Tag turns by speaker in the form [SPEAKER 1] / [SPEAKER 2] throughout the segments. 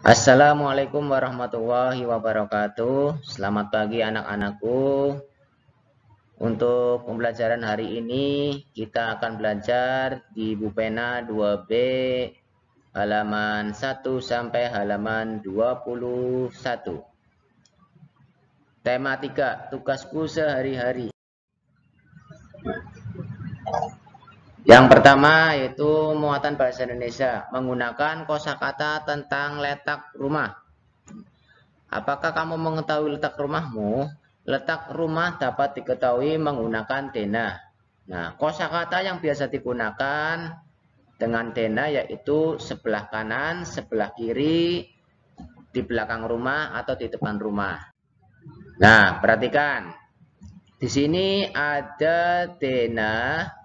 [SPEAKER 1] Assalamualaikum warahmatullahi wabarakatuh. Selamat pagi anak-anakku. Untuk pembelajaran hari ini kita akan belajar di Bupena 2B halaman 1 sampai halaman 21. Tema 3, tugasku sehari-hari. Yang pertama yaitu muatan bahasa Indonesia menggunakan kosakata tentang letak rumah. Apakah kamu mengetahui letak rumahmu? Letak rumah dapat diketahui menggunakan denah. Nah, kosakata yang biasa digunakan dengan denah yaitu sebelah kanan, sebelah kiri, di belakang rumah atau di depan rumah. Nah, perhatikan. Di sini ada denah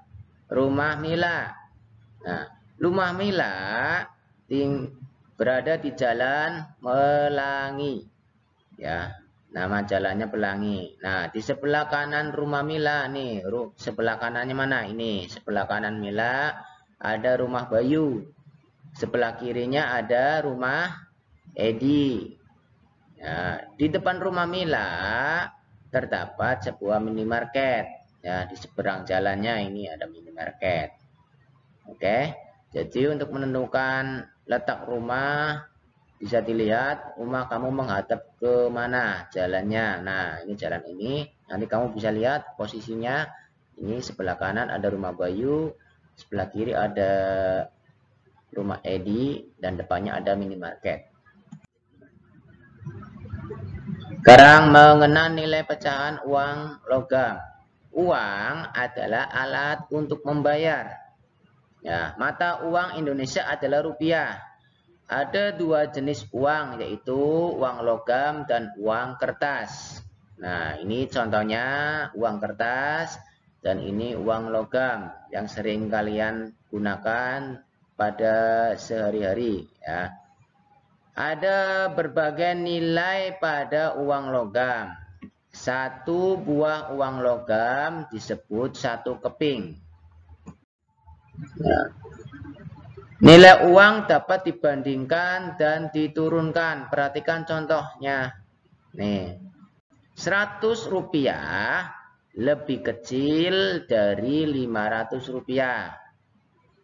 [SPEAKER 1] rumah Mila. Nah, rumah Mila berada di Jalan Melangi. Ya, nama jalannya Pelangi. Nah, di sebelah kanan rumah Mila nih, sebelah kanannya mana? Ini, sebelah kanan Mila ada rumah Bayu. Sebelah kirinya ada rumah Edi. Ya, di depan rumah Mila terdapat sebuah minimarket. Ya, di seberang jalannya ini ada minimarket. Oke. Jadi untuk menentukan letak rumah bisa dilihat rumah kamu menghadap ke mana jalannya. Nah, ini jalan ini. Nanti kamu bisa lihat posisinya. Ini sebelah kanan ada rumah Bayu, sebelah kiri ada rumah Edi, dan depannya ada minimarket. Sekarang mengenal nilai pecahan uang logam. Uang adalah alat untuk membayar. Ya, mata uang Indonesia adalah rupiah. Ada dua jenis uang, yaitu uang logam dan uang kertas. Nah, ini contohnya uang kertas dan ini uang logam yang sering kalian gunakan pada sehari-hari. Ya. Ada berbagai nilai pada uang logam. Satu buah uang logam disebut satu keping. Ya. Nilai uang dapat dibandingkan dan diturunkan. Perhatikan contohnya. Nih, 100 rupiah lebih kecil dari 500 rupiah.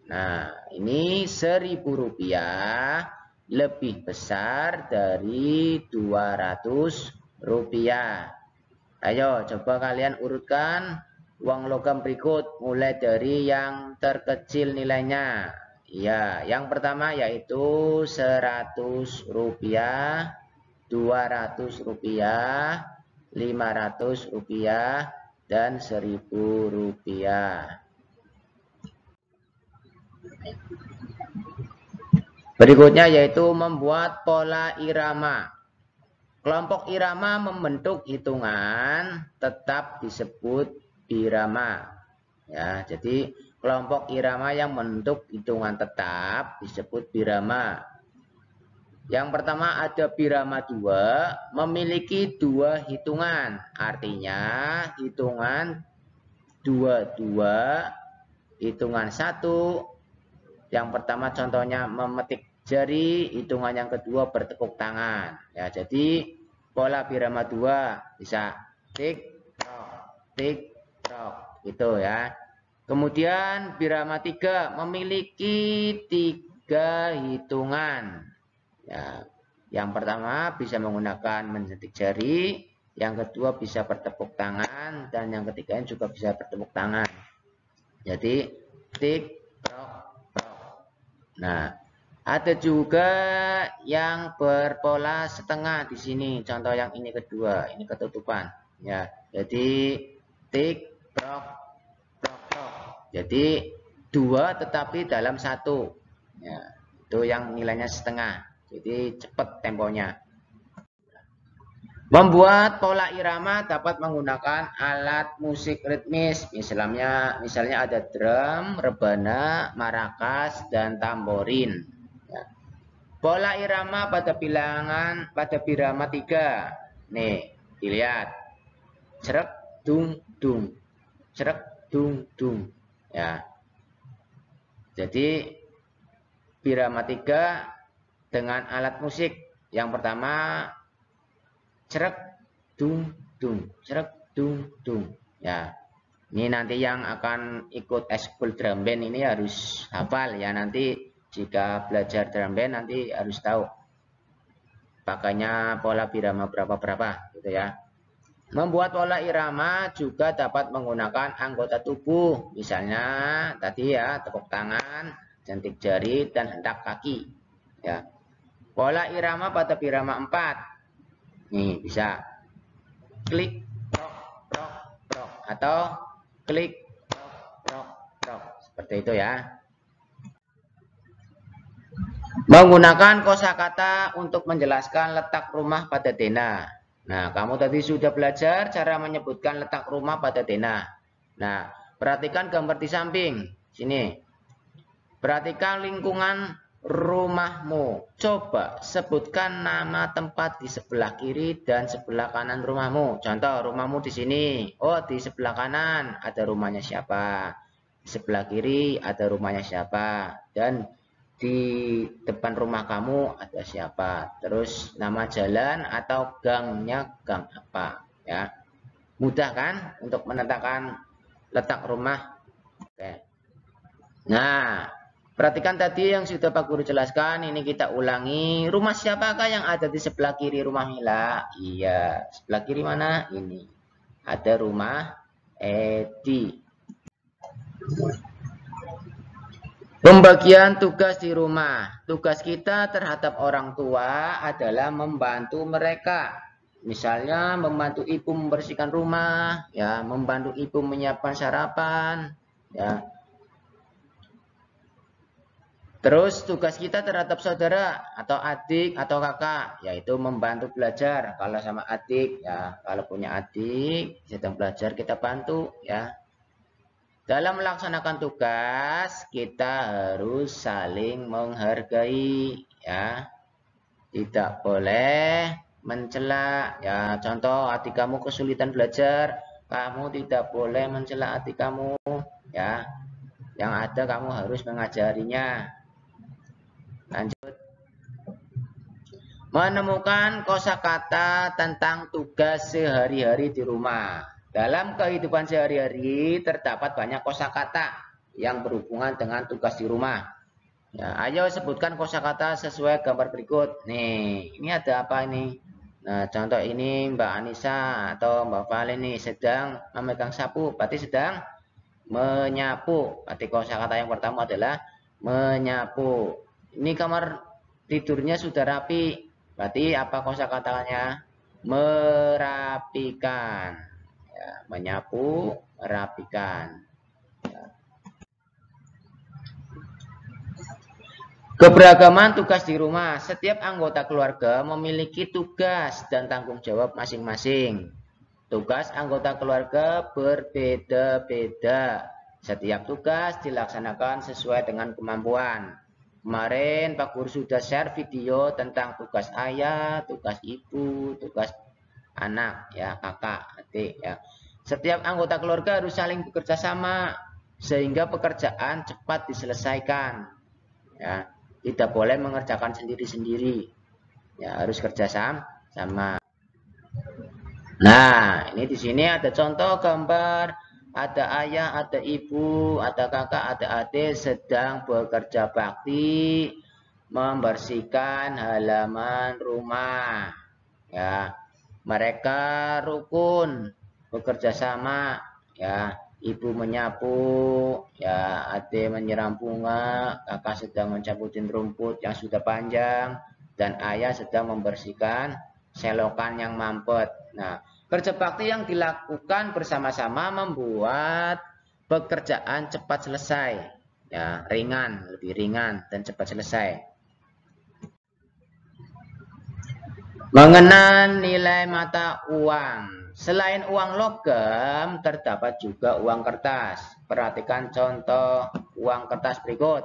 [SPEAKER 1] Nah, ini 1000 rupiah lebih besar dari 200 rupiah. Ayo, coba kalian urutkan uang logam berikut. Mulai dari yang terkecil nilainya. Ya, yang pertama yaitu 100 rupiah, 200 rupiah, 500 rupiah, dan 1000 rupiah. Berikutnya yaitu membuat pola irama. Kelompok irama membentuk hitungan tetap disebut birama. Ya, jadi kelompok irama yang membentuk hitungan tetap disebut birama. Yang pertama ada birama 2, memiliki dua hitungan. Artinya hitungan 22, hitungan 1. Yang pertama contohnya memetik jari, hitungan yang kedua bertepuk tangan. Ya, jadi pola birama 2 bisa tik tok gitu ya. Kemudian birama 3 memiliki 3 hitungan. Ya, yang pertama bisa menggunakan mencetik jari, yang kedua bisa bertepuk tangan, dan yang ketiganya juga bisa bertepuk tangan. Jadi tik tok. Nah, ada juga yang berpola setengah di sini. Contoh yang ini kedua, ini ketutupan. Ya, jadi tik tok. Jadi dua tetapi dalam satu. Ya, itu yang nilainya setengah. Jadi cepat temponya. Membuat pola irama dapat menggunakan alat musik ritmis. Misalnya ada drum, rebana, marakas, dan tamborin. Ya. Pola irama pada birama 3. Nih, dilihat. Cerek, dung, dung. Cerek, dung, dung. Ya. Jadi birama 3 dengan alat musik. Yang pertama, cerek, dung, dung, cerek, dung, dung. Ya, ini nanti yang akan ikut ekskul drum band ini harus hafal ya. Nanti jika belajar drum band nanti harus tahu pakainya pola irama berapa gitu ya. Membuat pola irama juga dapat menggunakan anggota tubuh, misalnya tadi ya tepuk tangan, jentik jari dan hentak kaki. Ya. Pola irama pada irama 4. Nih bisa klik prok prok prok atau klik prok prok prok seperti itu ya. Menggunakan kosakata untuk menjelaskan letak rumah pada denah. Nah, kamu tadi sudah belajar cara menyebutkan letak rumah pada denah. Nah, perhatikan gambar di samping. Sini. Perhatikan lingkungan rumahmu. Coba sebutkan nama tempat di sebelah kiri dan sebelah kanan rumahmu. Contoh, rumahmu di sini. Oh, di sebelah kanan ada rumahnya siapa. Di sebelah kiri ada rumahnya siapa. Dan di depan rumah kamu ada siapa, terus nama jalan atau gangnya gang apa ya. Mudah kan untuk menentukan letak rumah. Oke. Nah, perhatikan tadi yang sudah Pak Guru jelaskan, ini kita ulangi. Rumah siapakah yang ada di sebelah kiri rumah Mila? Iya, sebelah kiri mana? Ini ada rumah Edi. Pembagian tugas di rumah. Tugas kita terhadap orang tua adalah membantu mereka. Misalnya membantu ibu membersihkan rumah, ya, membantu ibu menyiapkan sarapan, ya. Terus tugas kita terhadap saudara atau adik atau kakak, yaitu membantu belajar. Kalau sama adik, ya, kalau punya adik sedang belajar kita bantu, ya. Dalam melaksanakan tugas, kita harus saling menghargai, ya. Tidak boleh mencela, ya. Contoh, adik kamu kesulitan belajar, kamu tidak boleh mencela adik kamu, ya. Yang ada kamu harus mengajarinya. Lanjut. Menemukan kosakata tentang tugas sehari-hari di rumah. Dalam kehidupan sehari-hari terdapat banyak kosakata yang berhubungan dengan tugas di rumah. Ya, ayo sebutkan kosakata sesuai gambar berikut. Nih, ini ada apa ini? Nah, contoh ini Mbak Anissa atau Mbak Valen nih sedang memegang sapu, berarti sedang menyapu. Berarti kosakata yang pertama adalah menyapu. Ini kamar tidurnya sudah rapi, berarti apa kosakatanya? Merapikan. Ya, menyapu, merapikan. Ya. Keberagaman tugas di rumah. Setiap anggota keluarga memiliki tugas dan tanggung jawab masing-masing. Tugas anggota keluarga berbeda-beda. Setiap tugas dilaksanakan sesuai dengan kemampuan. Kemarin Pak Guru sudah share video tentang tugas ayah, tugas ibu, tugas anak, ya, kakak, adik, ya. Setiap anggota keluarga harus saling bekerja sama sehingga pekerjaan cepat diselesaikan. Ya, tidak boleh mengerjakan sendiri-sendiri. Ya, harus kerja sama. Nah, ini di sini ada contoh gambar, ada ayah, ada ibu, ada kakak, ada adik sedang bekerja bakti membersihkan halaman rumah. Ya, mereka rukun bekerja sama, ya. Ibu menyapu, ya, adik menyiram bunga, kakak sedang mencabutin rumput yang sudah panjang, dan ayah sedang membersihkan selokan yang mampet. Nah, kerja bakti yang dilakukan bersama-sama membuat pekerjaan cepat selesai, ya, lebih ringan dan cepat selesai. Mengenal nilai mata uang. Selain uang logam, terdapat juga uang kertas. Perhatikan contoh uang kertas berikut.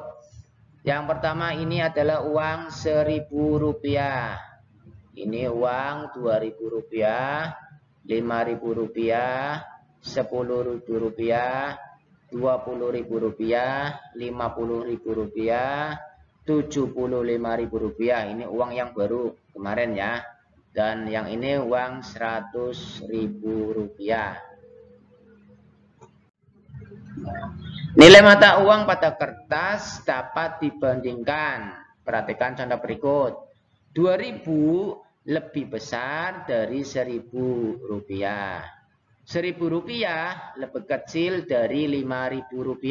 [SPEAKER 1] Yang pertama ini adalah uang Rp1.000. Ini uang Rp2.000, Rp5.000, Rp10.000, Rp20.000, Rp50.000, Rp50.000, Rp75.000. Ini uang yang baru kemarin ya. Dan yang ini uang Rp100.000. Nilai mata uang pada kertas dapat dibandingkan. Perhatikan contoh berikut. 2.000 lebih besar dari Rp1.000. Rp1.000 lebih kecil dari Rp5.000.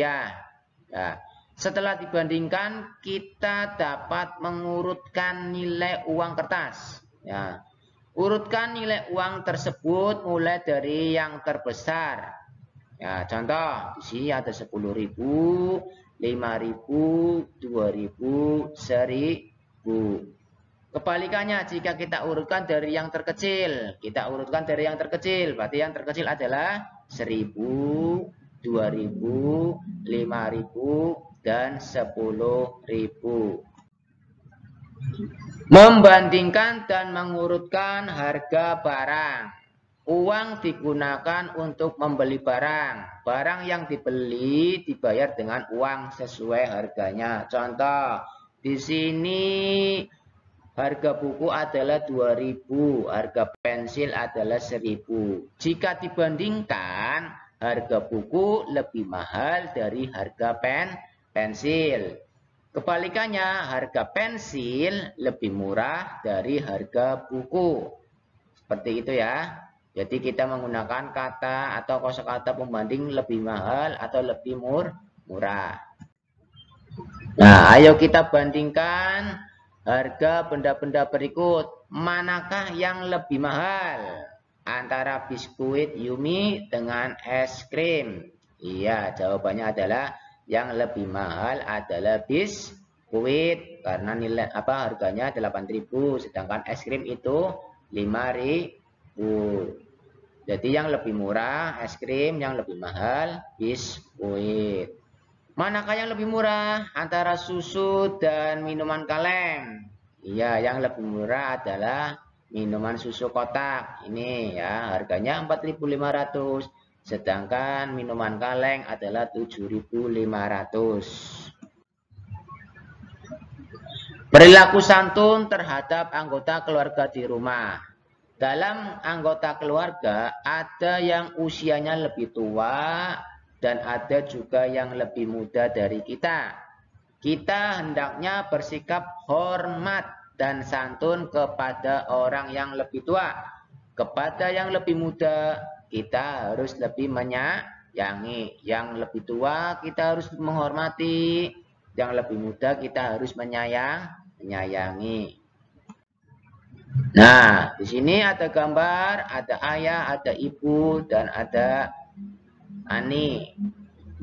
[SPEAKER 1] Ya. Setelah dibandingkan, kita dapat mengurutkan nilai uang kertas. Ya. Urutkan nilai uang tersebut mulai dari yang terbesar. Ya, contoh di sini ada 10.000, 5.000, 2.000, 1.000. Kebalikannya jika kita urutkan dari yang terkecil, berarti yang terkecil adalah 1.000, 2.000, 5.000, dan 10.000. Membandingkan dan mengurutkan harga barang. Uang digunakan untuk membeli barang. Barang yang dibeli dibayar dengan uang sesuai harganya. Contoh, di sini harga buku adalah 2.000, harga pensil adalah 1.000. Jika dibandingkan, harga buku lebih mahal dari harga pensil. Kebalikannya, harga pensil lebih murah dari harga buku. Seperti itu ya. Jadi kita menggunakan kata atau kosakata pembanding lebih mahal atau lebih murah. Nah, ayo kita bandingkan harga benda-benda berikut. Manakah yang lebih mahal? Antara biskuit Yumi dengan es krim. Iya, jawabannya adalah yang lebih mahal adalah biskuit karena nilai harganya 8.000, sedangkan es krim itu 5.000. Jadi yang lebih murah es krim, yang lebih mahal biskuit. Manakah yang lebih murah antara susu dan minuman kaleng? Iya, yang lebih murah adalah minuman susu kotak. Ini ya, harganya 4.500. Sedangkan minuman kaleng adalah 7.500. Perilaku santun terhadap anggota keluarga di rumah. Dalam anggota keluarga ada yang usianya lebih tua dan ada juga yang lebih muda dari kita. Kita hendaknya bersikap hormat dan santun kepada orang yang lebih tua. Kepada yang lebih muda kita harus lebih menyayangi. Yang lebih tua kita harus menghormati. Yang lebih muda kita harus menyayangi. Nah, di sini ada gambar, ada ayah, ada ibu, dan ada ani.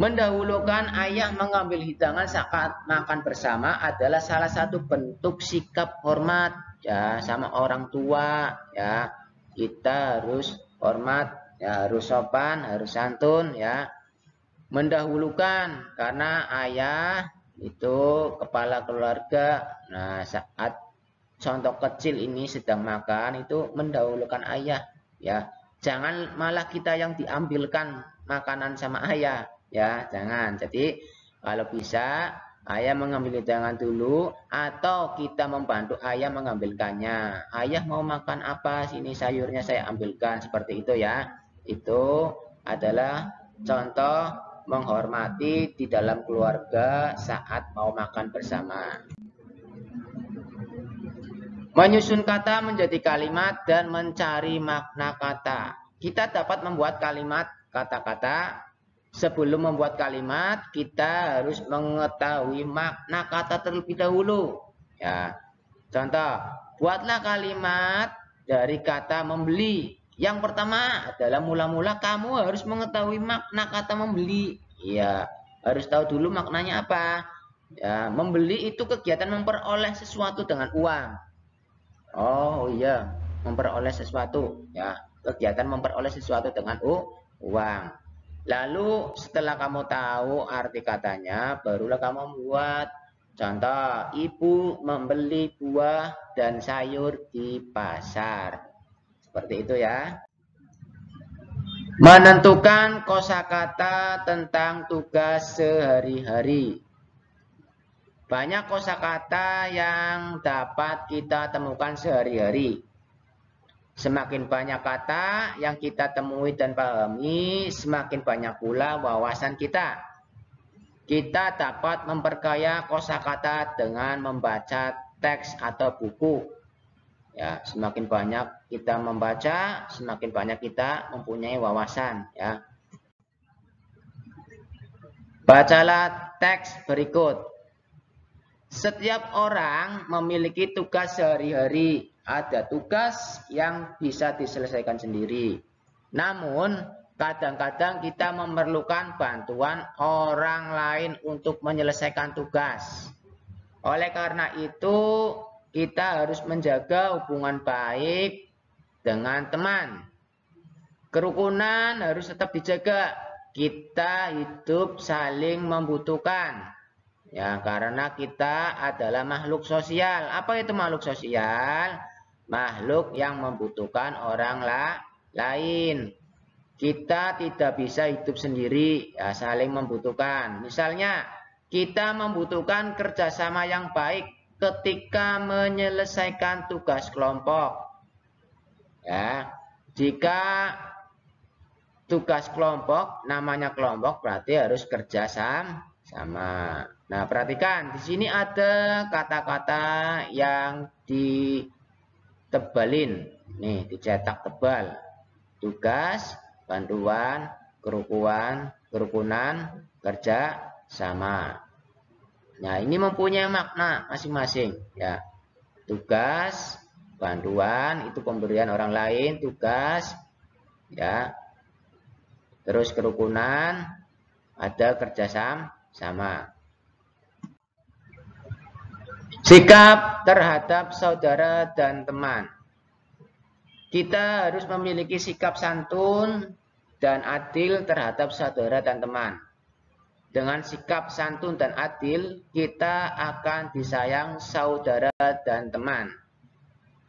[SPEAKER 1] Mendahulukan ayah mengambil hidangan saat makan bersama adalah salah satu bentuk sikap hormat ya sama orang tua ya. Kita harus hormat, ya harus sopan, harus santun ya. Mendahulukan karena ayah itu kepala keluarga. Nah, saat contoh kecil ini sedang makan itu mendahulukan ayah ya. Jangan malah kita yang diambilkan makanan sama ayah ya, jangan. Jadi kalau bisa ayah mengambil hidangan dulu atau kita membantu ayah mengambilkannya. Ayah mau makan apa? Sini sayurnya saya ambilkan, seperti itu ya. Itu adalah contoh menghormati di dalam keluarga saat mau makan bersama. Menyusun kata menjadi kalimat dan mencari makna kata. Kita dapat membuat kalimat kata-kata. Sebelum membuat kalimat, kita harus mengetahui makna kata terlebih dahulu. Ya. Contoh, buatlah kalimat dari kata membeli. Yang pertama adalah mula-mula kamu harus mengetahui makna kata membeli. Ya, harus tahu dulu maknanya apa. Ya, membeli itu kegiatan memperoleh sesuatu dengan uang. Oh iya, memperoleh sesuatu ya, kegiatan memperoleh sesuatu dengan uang. Lalu setelah kamu tahu arti katanya, barulah kamu membuat. Contoh, ibu membeli buah dan sayur di pasar. Seperti itu ya. Menentukan kosakata tentang tugas sehari-hari. Banyak kosakata yang dapat kita temukan sehari-hari. Semakin banyak kata yang kita temui dan pahami, semakin banyak pula wawasan kita. Kita dapat memperkaya kosakata dengan membaca teks atau buku. Ya, semakin banyak kita membaca, semakin banyak kita mempunyai wawasan. Ya. Bacalah teks berikut. Setiap orang memiliki tugas sehari-hari. Ada tugas yang bisa diselesaikan sendiri. Namun, kadang-kadang kita memerlukan bantuan orang lain untuk menyelesaikan tugas. Oleh karena itu, kita harus menjaga hubungan baik dengan teman. Kerukunan harus tetap dijaga. Kita hidup saling membutuhkan. Ya, karena kita adalah makhluk sosial. Apa itu makhluk sosial? Makhluk yang membutuhkan orang lain. Kita tidak bisa hidup sendiri, ya, saling membutuhkan. Misalnya, kita membutuhkan kerjasama yang baik ketika menyelesaikan tugas kelompok. Ya, jika tugas kelompok, namanya kelompok berarti harus kerja sama. Nah, perhatikan di sini ada kata-kata yang ditebalin, nih dicetak tebal. Tugas, bantuan, kerukunan, kerja sama. Nah, ini mempunyai makna masing-masing. Ya, tugas, bantuan itu pemberian orang lain, tugas, ya. Terus kerukunan, ada kerjasama. Sikap terhadap saudara dan teman. Kita harus memiliki sikap santun dan adil terhadap saudara dan teman. Dengan sikap santun dan adil, kita akan disayang saudara dan teman.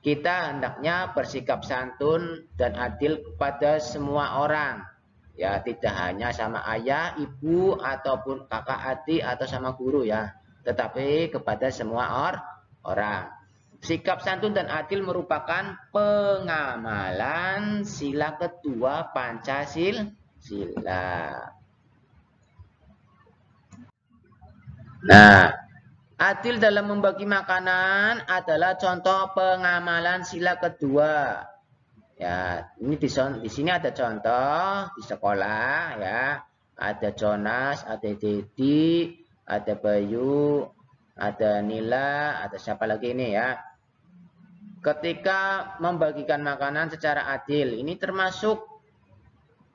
[SPEAKER 1] Kita hendaknya bersikap santun dan adil kepada semua orang. Ya, tidak hanya sama ayah, ibu, ataupun kakak adik, atau sama guru ya. Tetapi kepada semua orang. Sikap santun dan adil merupakan pengamalan sila kedua Pancasila. Nah, adil dalam membagi makanan adalah contoh pengamalan sila kedua. Ya, ini di sini ada contoh di sekolah ya. Ada Jonas, ada Dedi, ada Bayu, ada Nila, ada siapa lagi ini ya. Ketika membagikan makanan secara adil, ini termasuk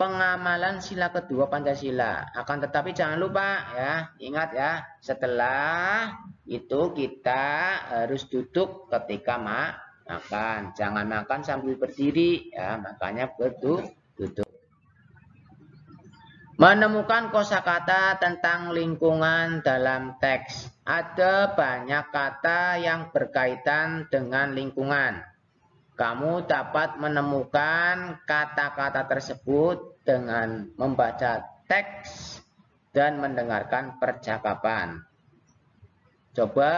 [SPEAKER 1] pengamalan sila kedua Pancasila. Akan tetapi jangan lupa ya, ingat ya, setelah itu kita harus duduk ketika makan. Jangan makan sambil berdiri ya, makanya duduk. Menemukan kosakata tentang lingkungan dalam teks. Ada banyak kata yang berkaitan dengan lingkungan. Kamu dapat menemukan kata-kata tersebut dengan membaca teks dan mendengarkan percakapan. Coba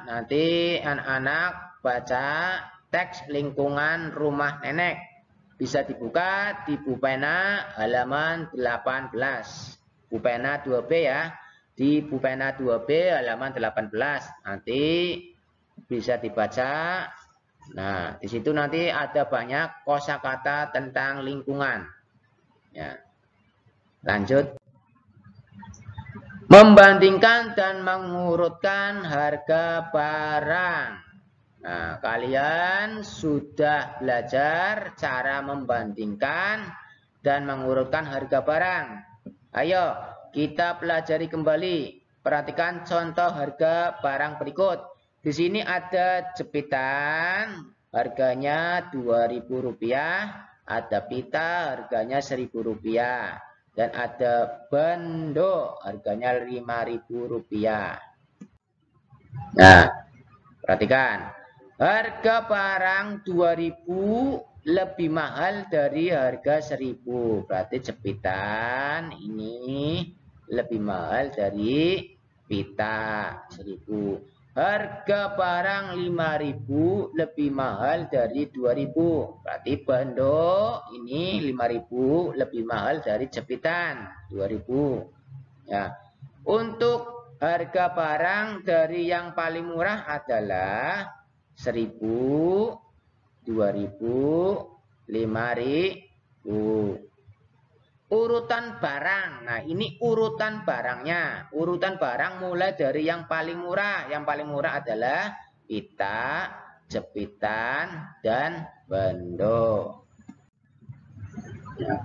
[SPEAKER 1] nanti anak-anak baca teks lingkungan rumah nenek. Bisa dibuka di Bupena halaman 18. Bupena 2B ya. Di Bupena 2B halaman 18. Nanti bisa dibaca. Nah, di situ nanti ada banyak kosakata tentang lingkungan. Ya. Lanjut. Membandingkan dan mengurutkan harga barang. Nah, kalian sudah belajar cara membandingkan dan mengurutkan harga barang. Ayo, kita pelajari kembali. Perhatikan contoh harga barang berikut. Di sini ada jepitan, harganya Rp2.000. Ada pita, harganya Rp1.000. Dan ada bendo, harganya Rp5.000. Nah, perhatikan. Harga barang 2.000 lebih mahal dari harga 1.000. Berarti jepitan ini lebih mahal dari pita 1000. Harga barang 5.000 lebih mahal dari 2.000. Berarti bando ini 5.000 lebih mahal dari jepitan 2.000. Ya. Untuk harga barang dari yang paling murah adalah 1.000, 2.000, 5.000. Urutan barang. Nah, ini urutan barangnya. Urutan barang mulai dari yang paling murah. Yang paling murah adalah pita, jepitan, dan bando. Ya.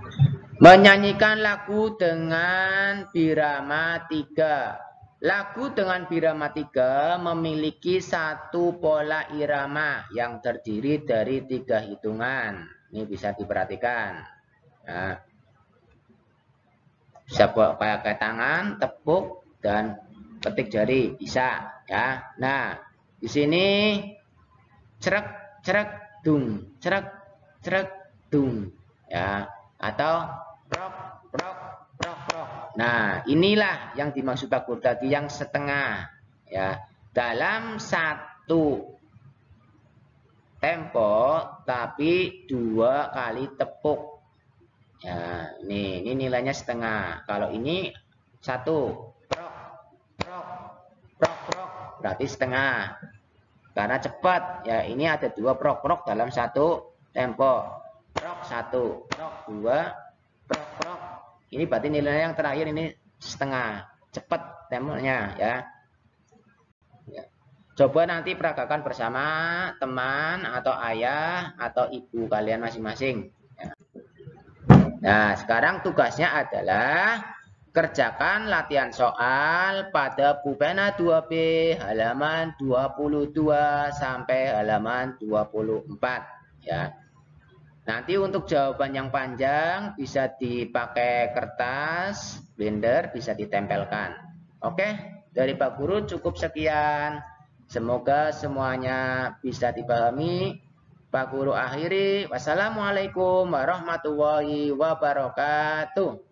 [SPEAKER 1] Menyanyikan lagu dengan birama 3. Lagu dengan birama 3 memiliki satu pola irama yang terdiri dari 3 hitungan. Ini bisa diperhatikan. Nah, bisa pakai tangan, tepuk, dan ketik jari bisa ya. Nah, di sini cerek cerek dung, cerek cerek dung ya, atau prok prok prok prok. Nah, inilah yang dimaksud Pak Guru tadi yang setengah ya. Dalam satu tempo tapi 2 kali tepuk. Ya, ini nilainya setengah. Kalau ini 1 prok prok prok prok berarti setengah. Karena cepat ya, ini ada 2 prok prok dalam satu tempo. Prok 1, prok 2, prok prok. Ini berarti nilainya yang terakhir ini setengah. Cepat temponya ya. Ya. Coba nanti peragakan bersama teman atau ayah atau ibu kalian masing-masing. Nah, sekarang tugasnya adalah kerjakan latihan soal pada pulpena 2B halaman 22 sampai halaman 24 ya. Nanti untuk jawaban yang panjang bisa dipakai kertas, blender, bisa ditempelkan. Oke, dari Pak Guru cukup sekian. Semoga semuanya bisa dipahami. Pak Guru akhiri. Wassalamualaikum warahmatullahi wabarakatuh.